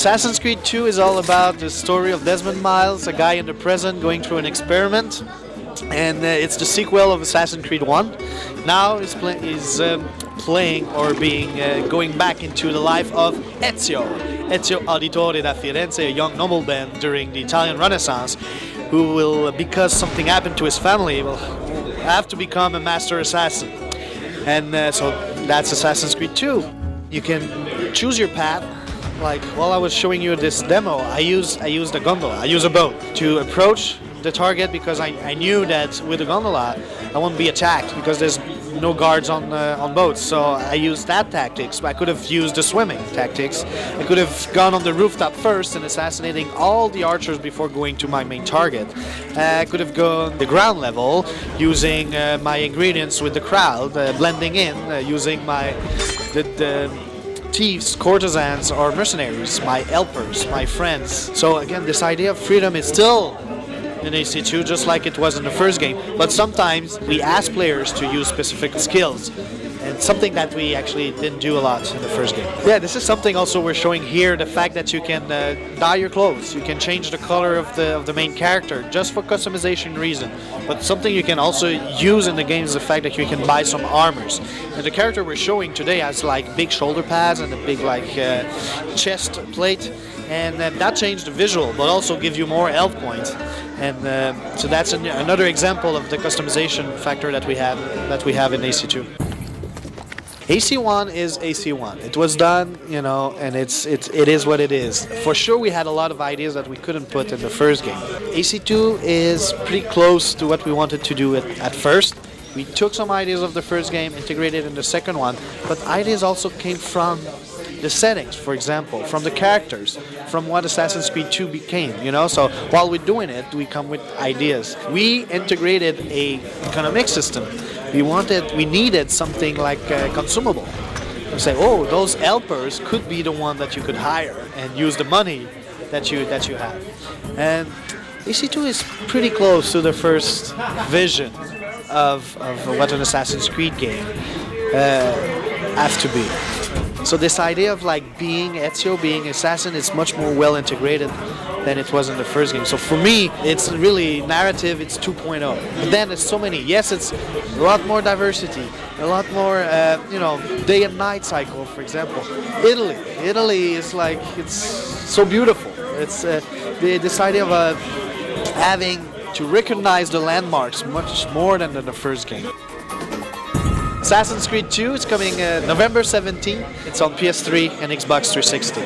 Assassin's Creed 2 is all about the story of Desmond Miles, a guy in the present going through an experiment, and it's the sequel of Assassin's Creed 1. Now he's playing or going back into the life of Ezio Auditore da Firenze, a young nobleman during the Italian Renaissance, who will, because something happened to his family, will have to become a master assassin. And so that's Assassin's Creed 2. You can choose your path. Like while I was showing you this demo, I used a gondola, I used a boat to approach the target because I knew that with the gondola I won't be attacked because there's no guards on boats. So I used that tactics. I could have used the swimming tactics. I could have gone on the rooftop first and assassinating all the archers before going to my main target. I could have gone the ground level using my ingredients with the crowd, blending in, using the thieves, courtesans, or mercenaries, my helpers, my friends. So again, this idea of freedom is still in AC2 just like it was in the first game, but sometimes we ask players to use specific skills, and something that we actually didn't do a lot in the first game. Yeah, this is something also we're showing here, the fact that you can dye your clothes, you can change the color of the main character just for customization reason, but something you can also use in the game is the fact that you can buy some armors. And the character we're showing today has like big shoulder pads and a big like chest plate, and that changed the visual but also give you more health points. And so that's another example of the customization factor that we have in AC2. AC1 is AC1. It was done, you know, and it is what it is. For sure, we had a lot of ideas that we couldn't put in the first game. AC2 is pretty close to what we wanted to do at first. We took some ideas of the first game, integrated in the second one, but ideas also came from the settings, for example, from the characters, from what Assassin's Creed 2 became, you know. So while we're doing it, we come with ideas. We integrated a economic system. We needed something like consumable. We say, oh, those helpers could be the one that you could hire and use the money that you have. And AC2 is pretty close to the first vision of what an Assassin's Creed game has to be. So this idea of like being Ezio, being assassin, is much more well integrated than it was in the first game. So for me, it's really narrative, it's 2.0. But then there's so many. Yes, it's a lot more diversity, a lot more, day and night cycle, for example. Italy is like, it's so beautiful. It's this idea of having to recognize the landmarks much more than in the first game. Assassin's Creed 2 is coming November 17th. It's on PS3 and Xbox 360.